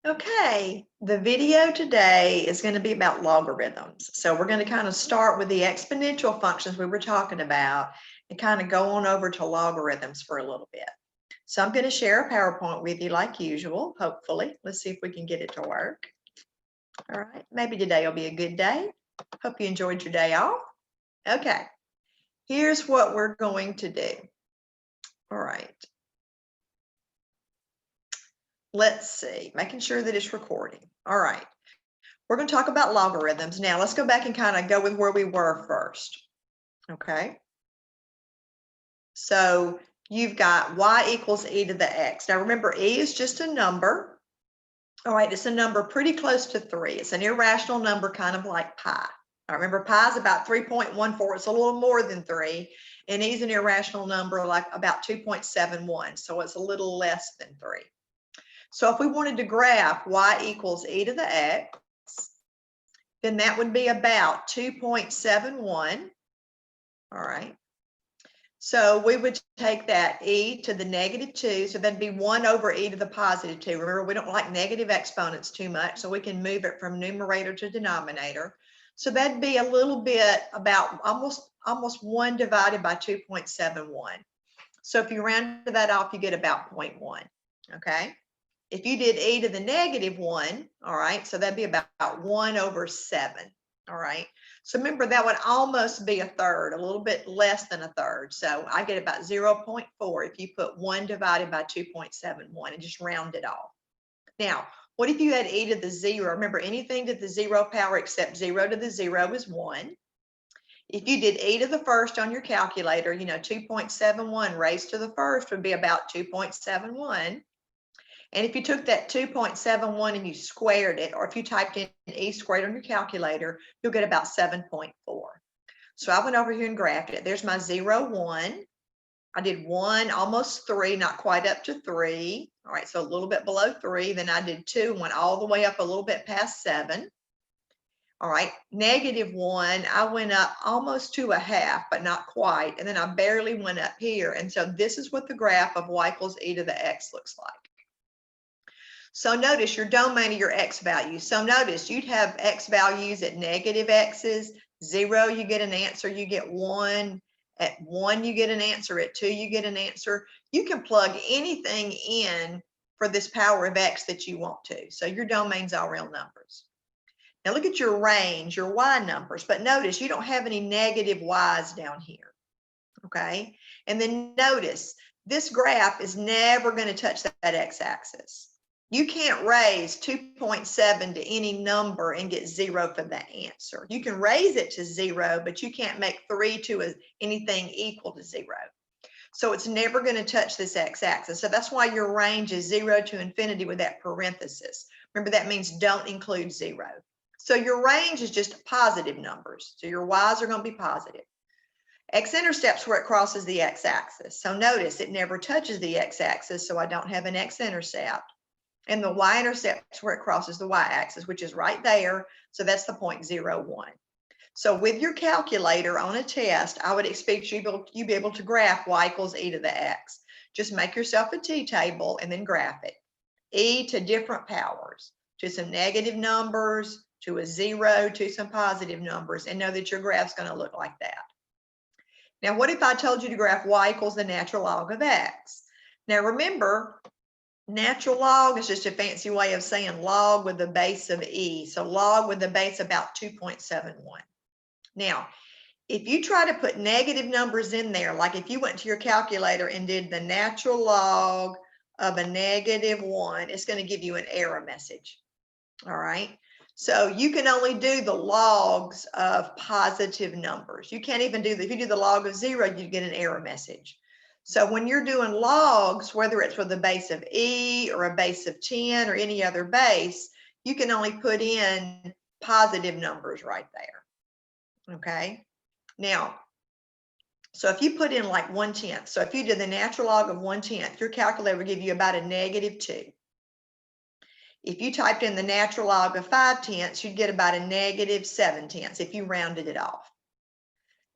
Okay, the video today is going to be about logarithms. So we're going to kind of start with the exponential functions we were talking about and kind of go on over to logarithms for a little bit. So I'm going to share a PowerPoint with you like usual, hopefully. Let's see if we can get it to work. All right, maybe today will be a good day. Hope you enjoyed your day off. Okay, here's what we're going to do. All right. Let's see, making sure that it's recording. All right, we're going to talk about logarithms. Now let's go back and kind of go with where we were first. Okay, so you've got y equals e to the x. Now remember, e is just a number. All right, it's a number pretty close to 3. It's an irrational number, kind of like pi. All right, remember, pi is about 3.14. It's a little more than 3. And e is an irrational number, like about 2.71. So it's a little less than 3. So if we wanted to graph y equals e to the x, then that would be about 2.71. All right. So we would take that e to the negative 2. So that'd be 1 over e to the positive 2. Remember, we don't like negative exponents too much, so we can move it from numerator to denominator. So that'd be a little bit about almost 1 divided by 2.71. So if you round that off, you get about 0.1. Okay. If you did e to the negative 1, all right, so that'd be about 1 over 7, all right? So remember, that would almost be a third, a little bit less than a third. So I get about 0.4 if you put 1 divided by 2.71 and just round it off. Now, what if you had e to the 0? Remember, anything to the 0 power except 0 to the 0 is 1. If you did e to the first on your calculator, 2.71 raised to the first would be about 2.71. And if you took that 2.71 and you squared it, or if you typed in e squared on your calculator, you'll get about 7.4. So I went over here and graphed it. There's my 0, 1. I did 1, almost 3, not quite up to 3. All right, so a little bit below 3. Then I did 2, went all the way up a little bit past 7. All right, negative 1, I went up almost to a half, but not quite. And then I barely went up here. And so this is what the graph of y equals e to the x looks like. So notice your domain of your x values. So notice you'd have x values at negative x's, 0, you get an answer, you get 1. At 1, you get an answer. At 2, you get an answer. You can plug anything in for this power of x that you want to. So your domain's all real numbers. Now look at your range, your y numbers, but notice you don't have any negative y's down here. Okay, and then notice this graph is never going to touch that x-axis. You can't raise 2.7 to any number and get 0 for the answer. You can raise it to 0, but you can't make 3 to anything equal to 0. So it's never going to touch this x-axis. So that's why your range is 0 to infinity with that parenthesis. Remember, that means don't include 0. So your range is just positive numbers. So your y's are going to be positive. X-intercept's where it crosses the x-axis. So notice it never touches the x-axis, so I don't have an x-intercept. And the y-intercept where it crosses the y-axis, which is right there. So that's the 0.01. So with your calculator on a test, I would expect you be able to graph y equals e to the x. Just make yourself a t-table and then graph it. E to different powers, to some negative numbers, to a 0, to some positive numbers, and know that your graph's going to look like that. Now, what if I told you to graph y equals the natural log of x? Now, remember, natural log is just a fancy way of saying log with the base of e. So log with the base about 2.71. Now, if you try to put negative numbers in there, like if you went to your calculator and did the natural log of a negative 1, it's going to give you an error message. All right. So you can only do the logs of positive numbers. You can't even do if you do the log of 0, you get an error message. So when you're doing logs, whether it's with a base of e or a base of 10 or any other base, you can only put in positive numbers right there. Okay. Now, so if you put in like 1/10, so if you did the natural log of 1/10, your calculator will give you about a negative 2. If you typed in the natural log of 5/10, you'd get about a negative 7/10 if you rounded it off.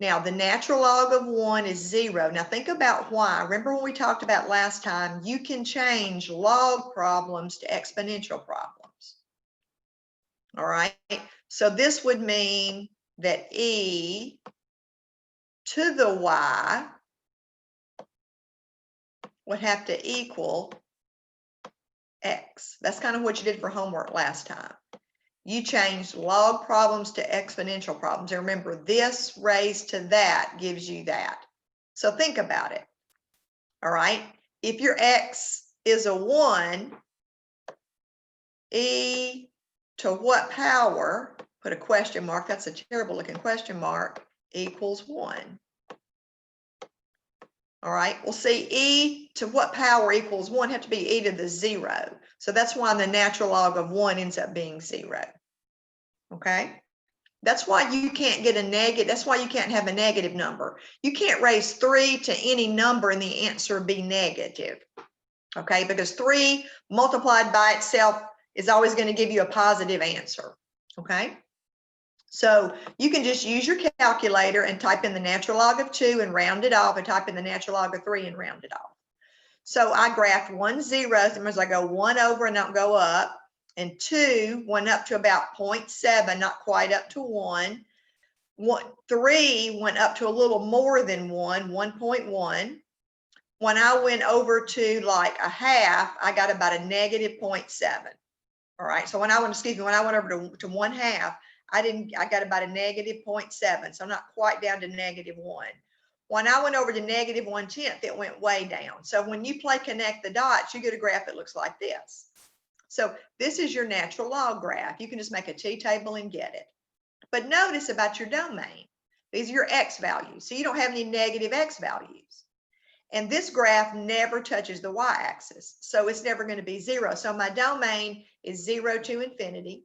Now, the natural log of 1 is 0. Now, think about why. Remember when we talked about last time, you can change log problems to exponential problems. All right. So this would mean that e to the y would have to equal x. That's kind of what you did for homework last time. You changed log problems to exponential problems. And remember, this raised to that gives you that. So think about it. All right. If your x is a 1, e to what power, put a question mark, that's a terrible looking question mark, equals 1. All right, well, see, e to what power equals 1 have to be e to the 0. So that's why the natural log of 1 ends up being 0. Okay, that's why you can't get a negative. That's why you can't have a negative number. You can't raise 3 to any number and the answer be negative. Okay, because 3 multiplied by itself is always going to give you a positive answer. Okay, so you can just use your calculator and type in the natural log of 2 and round it off, and type in the natural log of 3 and round it off. So I graphed 1 0, sometimes I go 1 over and don't go up, and 2 went up to about 0.7, not quite up to 1. 3 went up to a little more than 1, 1.1. When I went over to like a half, I got about a negative 0.7. All right, so when I went over to 1 half, I got about a negative 0.7, so I'm not quite down to negative 1. When I went over to negative 1/10, it went way down. So when you play connect the dots, you get a graph that looks like this. So this is your natural log graph. You can just make a t-table and get it. But notice about your domain. These are your x values. So you don't have any negative x values. And this graph never touches the y-axis. So it's never going to be 0. So my domain is 0 to infinity.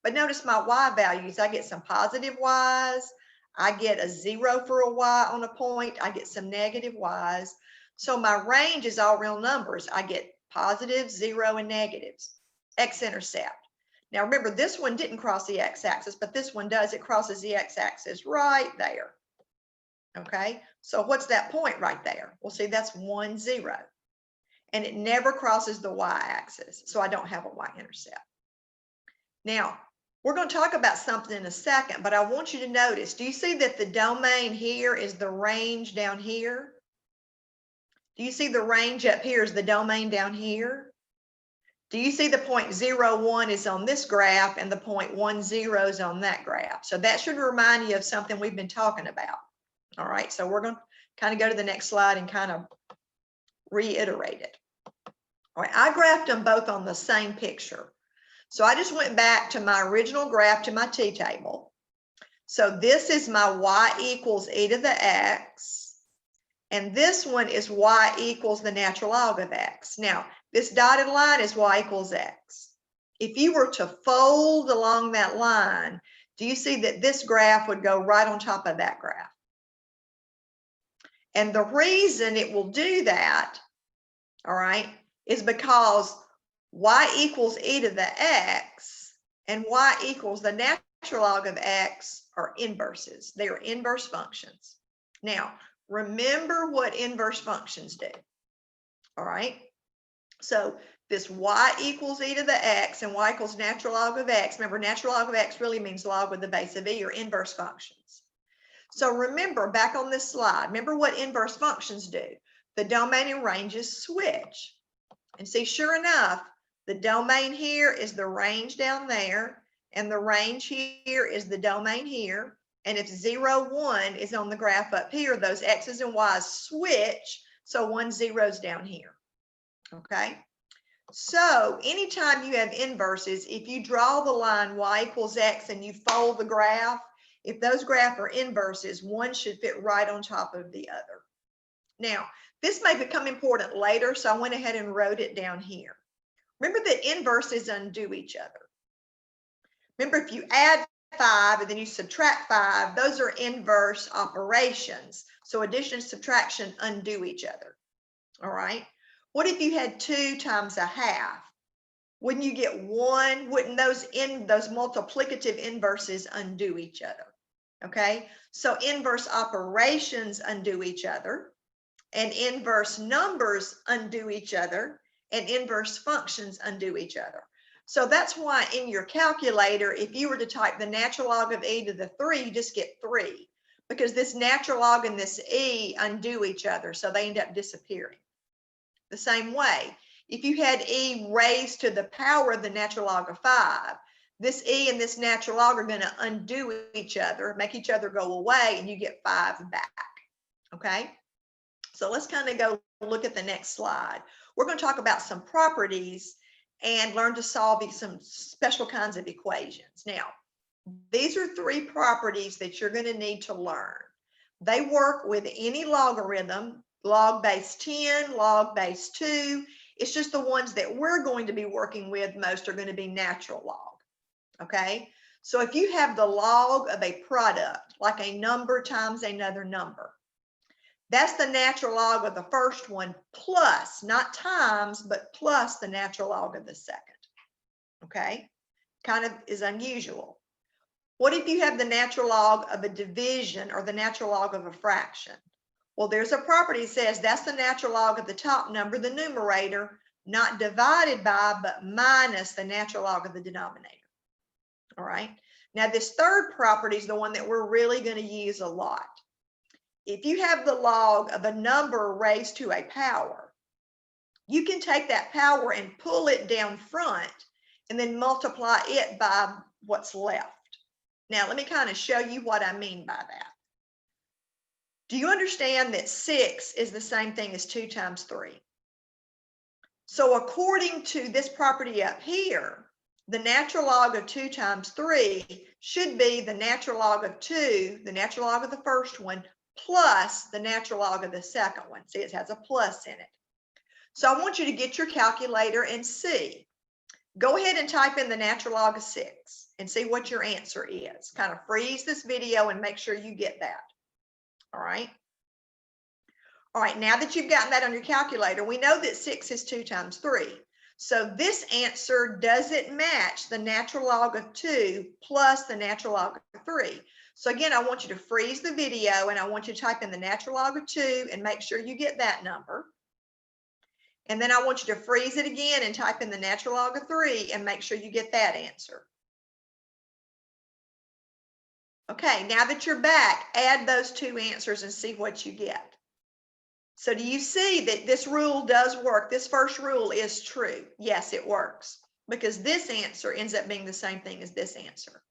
But notice my y values. I get some positive y's. I get a 0 for a y on a point. I get some negative y's. So my range is all real numbers. I get positives, 0, and negatives. X-intercept. Now remember, this one didn't cross the x-axis, but this one does. It crosses the x-axis right there. Okay, so what's that point right there? Well, see, that's 1 0. And it never crosses the y-axis. So I don't have a y-intercept. Now, we're going to talk about something in a second, but I want you to notice, do you see that the domain here is the range down here? Do you see the range up here is the domain down here? Do you see the 0.01 is on this graph and the 0.10 is on that graph? So that should remind you of something we've been talking about. All right, so we're going to kind of go to the next slide and kind of reiterate it. All right, I graphed them both on the same picture. So I just went back to my original graph to my t-table. So this is my y equals e to the x. And this one is y equals the natural log of x. Now, this dotted line is y equals x. If you were to fold along that line, do you see that this graph would go right on top of that graph? And the reason it will do that, all right, is because y equals e to the x and y equals the natural log of x are inverses. They are inverse functions. Now, remember what inverse functions do. All right. So this y equals e to the x and y equals natural log of x. Remember, natural log of x really means log with the base of e, or inverse functions. So remember, back on this slide, remember what inverse functions do. The domain and ranges switch. And see, sure enough, the domain here is the range down there, and the range here is the domain here. And if 0, 1 is on the graph up here, those x's and y's switch, so 1 0's down here. Okay? So anytime you have inverses, if you draw the line y equals x and you fold the graph, if those graphs are inverses, one should fit right on top of the other. Now, this may become important later, so I went ahead and wrote it down here. Remember that inverses undo each other. Remember, if you add 5 and then you subtract 5, those are inverse operations. So addition and subtraction undo each other. All right. What if you had 2 times a half? Wouldn't you get 1? Wouldn't those multiplicative inverses undo each other? Okay, so inverse operations undo each other, and inverse numbers undo each other, and inverse functions undo each other. So that's why in your calculator, if you were to type the natural log of e to the 3, you just get 3, because this natural log and this e undo each other, so they end up disappearing. The same way, if you had e raised to the power of the natural log of 5, this e and this natural log are going to undo each other, make each other go away, and you get 5 back. Okay, so let's kind of go look at the next slide. We're going to talk about some properties and learn to solve some special kinds of equations. Now, these are 3 properties that you're going to need to learn. They work with any logarithm, log base 10, log base 2. It's just the ones that we're going to be working with most are going to be natural log. Okay, so if you have the log of a product, like a number times another number, that's the natural log of the first one plus, not times, but plus the natural log of the second. Okay, kind of is unusual. What if you have the natural log of a division or the natural log of a fraction? Well, there's a property that says that's the natural log of the top number, the numerator, not divided by, but minus the natural log of the denominator. All right, now this third property is the one that we're really going to use a lot. If you have the log of a number raised to a power, you can take that power and pull it down front and then multiply it by what's left. Now, let me kind of show you what I mean by that. Do you understand that 6 is the same thing as 2 times 3? So according to this property up here, the natural log of 2 times 3 should be the natural log of 2, the natural log of the first one, plus the natural log of the second one. See, it has a plus in it. So I want you to get your calculator and see. Go ahead and type in the natural log of 6 and see what your answer is. Kind of freeze this video and make sure you get that. All right. All right, now that you've gotten that on your calculator, we know that 6 is 2 times 3. So this answer doesn't match the natural log of 2 plus the natural log of 3. So again, I want you to freeze the video and I want you to type in the natural log of 2 and make sure you get that number. And then I want you to freeze it again and type in the natural log of 3 and make sure you get that answer. Okay, now that you're back, add those 2 answers and see what you get. So do you see that this rule does work? This first rule is true. Yes, it works because this answer ends up being the same thing as this answer.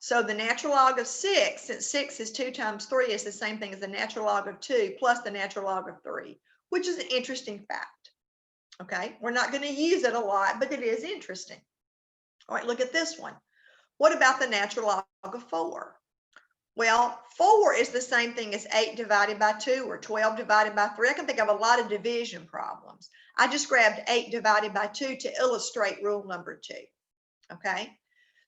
So the natural log of 6, since 6 is 2 times 3, is the same thing as the natural log of 2 plus the natural log of 3, which is an interesting fact. Okay, we're not going to use it a lot, but it is interesting. All right, look at this one. What about the natural log of 4? Well, 4 is the same thing as 8 divided by 2 or 12 divided by 3. I can think of a lot of division problems. I just grabbed 8 divided by 2 to illustrate rule number 2. Okay,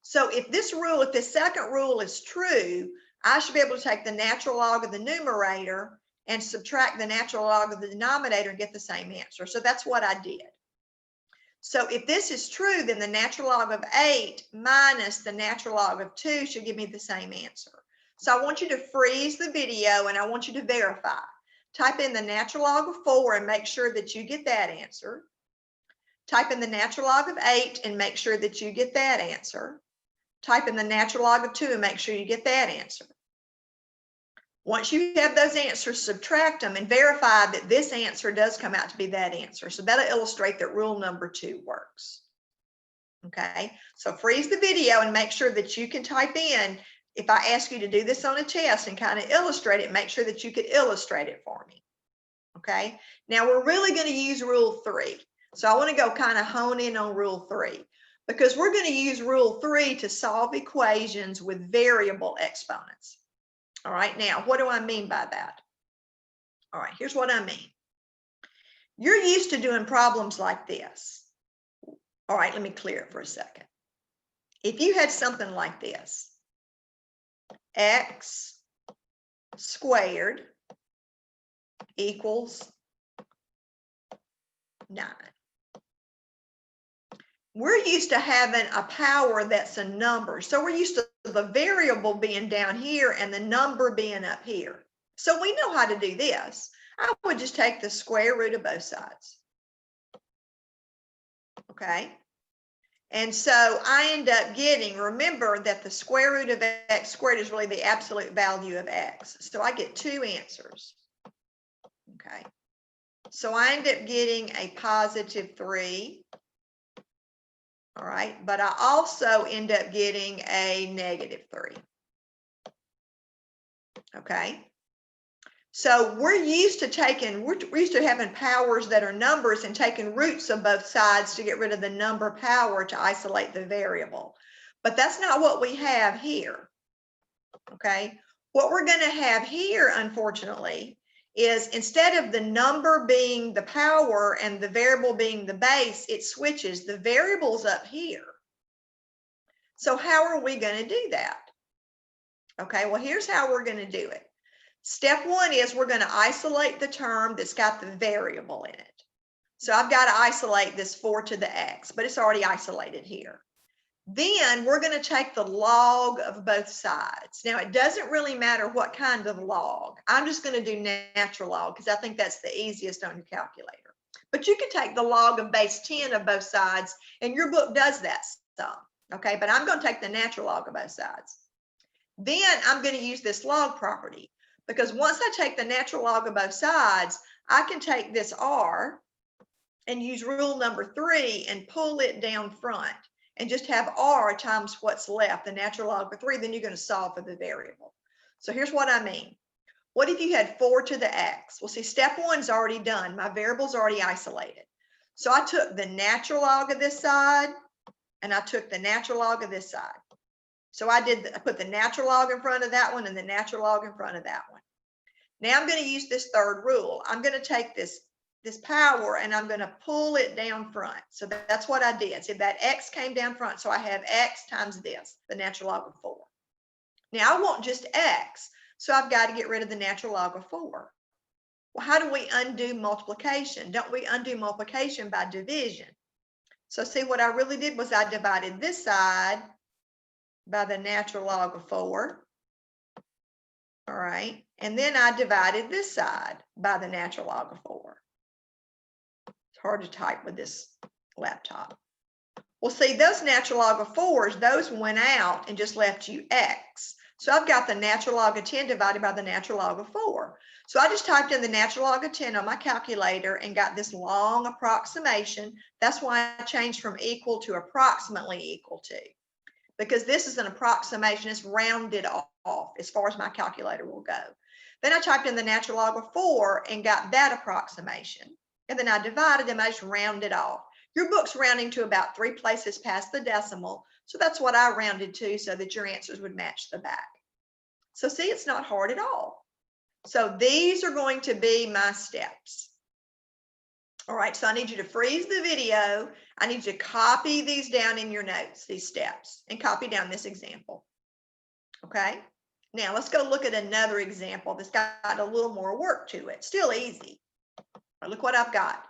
so if this second rule is true, I should be able to take the natural log of the numerator and subtract the natural log of the denominator and get the same answer. So that's what I did. So if this is true, then the natural log of 8 minus the natural log of 2 should give me the same answer. So I want you to freeze the video and I want you to verify. Type in the natural log of 4 and make sure that you get that answer. Type in the natural log of 8 and make sure that you get that answer. Type in the natural log of 2 and make sure you get that answer. Once you have those answers, subtract them and verify that this answer does come out to be that answer. So that'll illustrate that rule number 2 works. Okay, so freeze the video and make sure that you can type in. If I ask you to do this on a test and kind of illustrate it, make sure that you could illustrate it for me. Okay, now we're really going to use rule 3. So I want to go kind of hone in on rule 3 because we're going to use rule 3 to solve equations with variable exponents. All right, now what do I mean by that? All right, here's what I mean. You're used to doing problems like this. All right, let me clear it for a second. If you had something like this, x squared equals 9. We're used to having a power that's a number. So we're used to the variable being down here and the number being up here. So we know how to do this. I would just take the square root of both sides. Okay. And so I end up getting, remember that the square root of x squared is really the absolute value of x. So I get two answers. Okay. So I end up getting a positive 3. All right. But I also end up getting a negative 3. Okay. So we're used to having powers that are numbers and taking roots of both sides to get rid of the number power to isolate the variable. But that's not what we have here. Okay. What we're going to have here, unfortunately, is instead of the number being the power and the variable being the base, it switches. The variable's up here. So how are we going to do that? Okay, well, here's how we're going to do it. Step one is we're going to isolate the term that's got the variable in it. So I've got to isolate this 4 to the x, but it's already isolated here. Then we're going to take the log of both sides. Now, it doesn't really matter what kind of log. I'm just going to do natural log because I think that's the easiest on your calculator. But you can take the log of base 10 of both sides, and your book does that some. Okay, but I'm going to take the natural log of both sides. Then I'm going to use this log property. Because once I take the natural log of both sides, I can take this r and use rule number 3 and pull it down front and just have r times what's left, the natural log of 3, then you're going to solve for the variable. So here's what I mean. What if you had 4 to the x? Well, see, step 1 is already done. My variable's already isolated. So I took the natural log of this side and I took the natural log of this side. So I put the natural log in front of that one and the natural log in front of that one. Now I'm going to use this third rule. I'm going to take this power and I'm going to pull it down front. So that's what I did. So that x came down front. So I have x times this, the natural log of 4. Now I want just x. So I've got to get rid of the natural log of 4. Well, how do we undo multiplication? Don't we undo multiplication by division? So see, what I really did was I divided this side by the natural log of 4. All right. And then I divided this side by the natural log of 4. It's hard to type with this laptop. Well, see, those natural log of 4s, those went out and just left you x. So I've got the natural log of 10 divided by the natural log of 4. So I just typed in the natural log of 10 on my calculator and got this long approximation. That's why I changed from equal to approximately equal to. Because this is an approximation, it's rounded off as far as my calculator will go. Then I typed in the natural log of 4 and got that approximation. And then I divided them, I just rounded off. Your book's rounding to about 3 places past the decimal. So that's what I rounded to so that your answers would match the back. So see, it's not hard at all. So these are going to be my steps. All right, so I need you to freeze the video. I need you to copy these down in your notes, these steps, and copy down this example. Okay, now let's go look at another example that's got a little more work to it. Still easy. But look what I've got.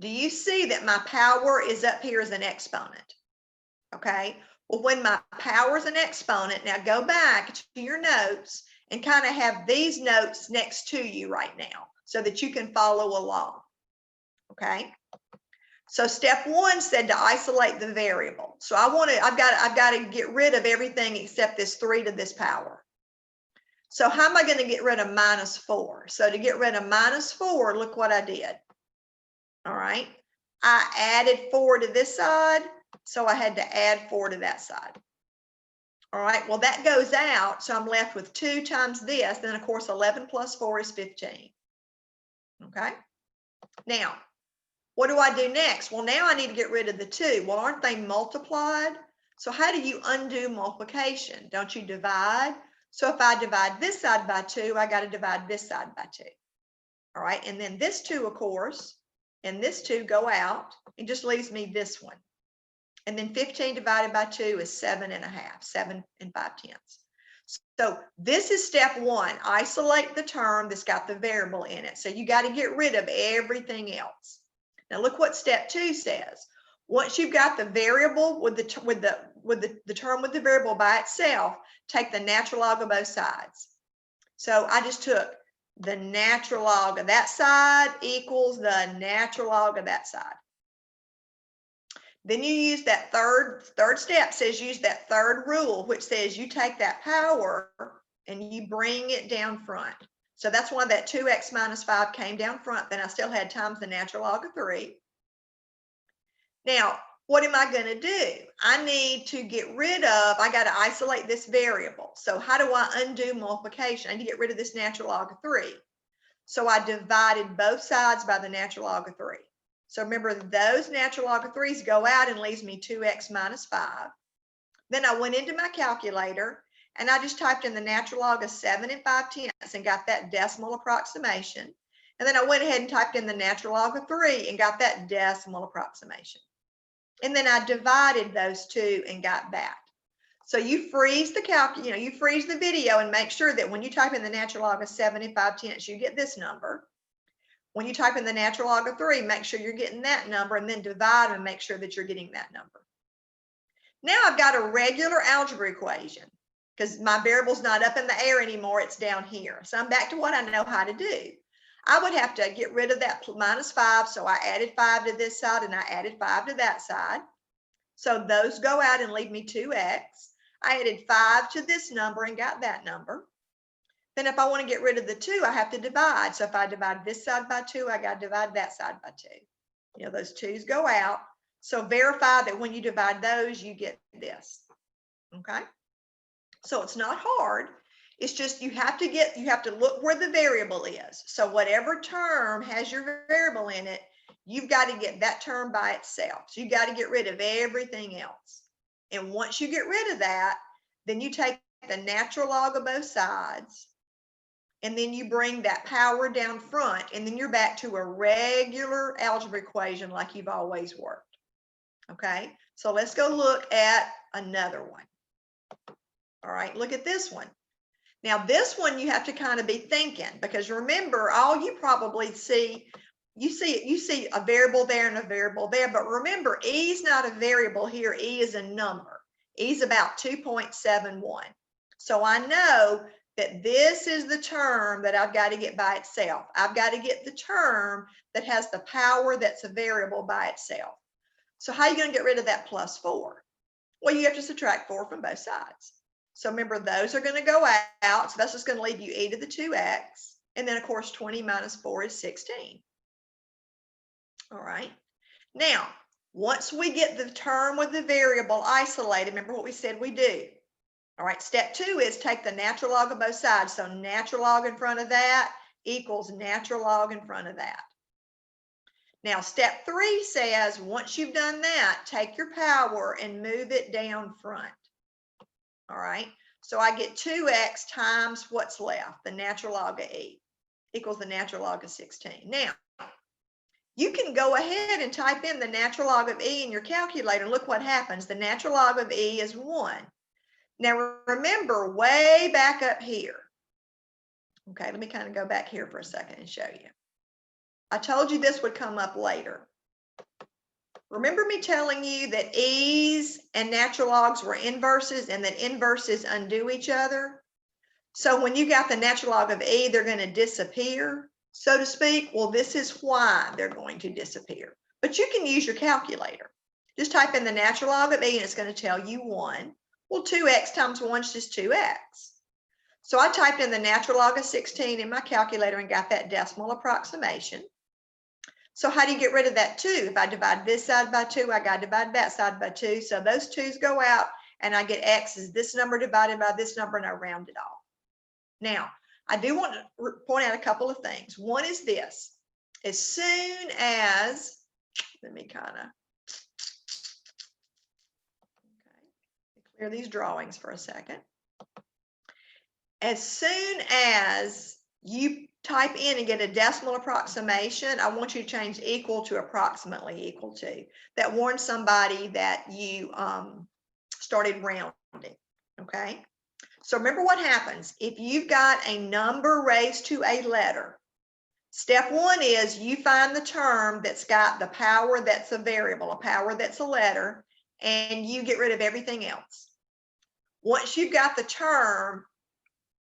Do you see that my power is up here as an exponent? Okay, well, when my power is an exponent, now go back to your notes and kind of have these notes next to you right now so that you can follow along. Okay, so step 1 said to isolate the variable. So I've got to get rid of everything except this 3 to this power. So how am I going to get rid of minus 4? So to get rid of minus 4, look what I did. All right, I added 4 to this side, so I had to add 4 to that side. All right, well, that goes out, so I'm left with 2 times this. Then, of course, 11 plus 4 is 15. Okay, now, what do I do next? Well, now I need to get rid of the 2. Well, aren't they multiplied? So how do you undo multiplication? Don't you divide? So if I divide this side by 2, I got to divide this side by 2. All right, and then this 2, of course, and this 2 go out. It just leaves me this one. And then 15 divided by 2 is 7.5, 7 5/10. So this is step 1. Isolate the term that's got the variable in it. So you got to get rid of everything else. Now look what step 2 says. Once you've got the variable with the term with the variable by itself, take the natural log of both sides. So I just took the natural log of that side equals the natural log of that side. Then you use that third step, says use that third rule, which says you take that power and you bring it down front. So that's why that 2x minus 5 came down front. Then I still had times the natural log of 3. Now, what am I going to do? I need to get rid of, I got to isolate this variable. So how do I undo multiplication? I need to get rid of this natural log of 3. So I divided both sides by the natural log of 3. So remember, those natural log of 3's go out and leaves me 2x minus 5. Then I went into my calculator and I just typed in the natural log of 7 5/10 and got that decimal approximation. And then I went ahead and typed in the natural log of 3 and got that decimal approximation. And then I divided those two and got that. So you freeze the you freeze the video and make sure that when you type in the natural log of 7 5/10, you get this number. When you type in the natural log of 3, make sure you're getting that number, and then divide and make sure that you're getting that number. Now I've got a regular algebra equation because my variable's not up in the air anymore, it's down here. So I'm back to what I know how to do. I would have to get rid of that minus 5, so I added 5 to this side and I added 5 to that side. So those go out and leave me 2x. I added 5 to this number and got that number. Then if I want to get rid of the 2, I have to divide. So if I divide this side by 2, I got to divide that side by 2. You know, those 2's go out. So verify that when you divide those, you get this. Okay? So it's not hard. It's just you have to look where the variable is. So whatever term has your variable in it, you've got to get that term by itself. So you got to get rid of everything else. And once you get rid of that, then you take the natural log of both sides, and then you bring that power down front, and then you're back to a regular algebra equation like you've always worked. Okay, so let's go look at another one. All right, look at this one. Now this one you have to kind of be thinking, because remember, all you probably see, you see a variable there and a variable there, but remember, E is not a variable here, E is a number. E is about 2.71. So I know that this is the term that I've got to get by itself. I've got to get the term that has the power that's a variable by itself. So how are you going to get rid of that plus 4? Well, you have to subtract 4 from both sides. So remember, those are going to go out. So that's just going to leave you e to the 2x. And then, of course, 20 minus 4 is 16. All right. Now, once we get the term with the variable isolated, remember what we said we do. All right, step 2 is take the natural log of both sides. So natural log in front of that equals natural log in front of that. Now, step 3 says once you've done that, take your power and move it down front. All right, so I get 2x times what's left, the natural log of e, equals the natural log of 16. Now, you can go ahead and type in the natural log of e in your calculator. Look what happens. The natural log of e is 1. Now remember, way back up here. Okay, let me kind of go back here for a second and show you. I told you this would come up later. Remember me telling you that e's and natural logs were inverses and that inverses undo each other? So when you got the natural log of e, they're going to disappear, so to speak. Well, this is why they're going to disappear. But you can use your calculator. Just type in the natural log of e and it's going to tell you 1. Well, 2x times 1 is just 2x. So I typed in the natural log of 16 in my calculator and got that decimal approximation. So how do you get rid of that 2? If I divide this side by 2, I got to divide that side by 2. So those 2's go out and I get x is this number divided by this number, and I round it off. Now, I do want to point out a couple of things. One is this. As soon as, let me kind of clear these drawings for a second. As soon as you type in and get a decimal approximation, I want you to change equal to approximately equal to. That warns somebody that you started rounding, okay? So remember what happens. If you've got a number raised to a letter, step 1 is you find the term that's got the power that's a variable, a power that's a letter, and you get rid of everything else. Once you've got the term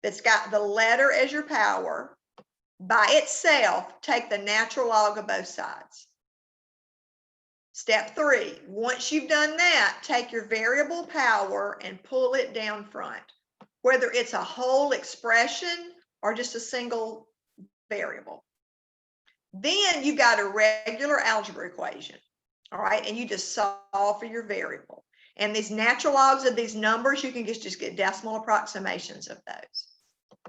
that's got the letter as your power, by itself, take the natural log of both sides. Step 3, once you've done that, take your variable power and pull it down front, whether it's a whole expression or just a single variable. Then you got a regular algebra equation, all right? And you just solve for your variable. And these natural logs of these numbers, you can just get decimal approximations of those,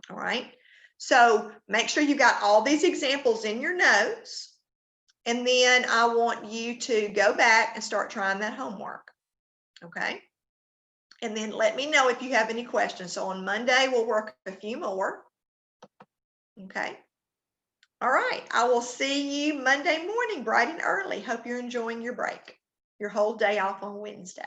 all right? So make sure you got all these examples in your notes. And then I want you to go back and start trying that homework, okay? And then let me know if you have any questions. So on Monday, we'll work a few more, okay? All right, I will see you Monday morning, bright and early. Hope you're enjoying your break, your whole day off on Wednesday.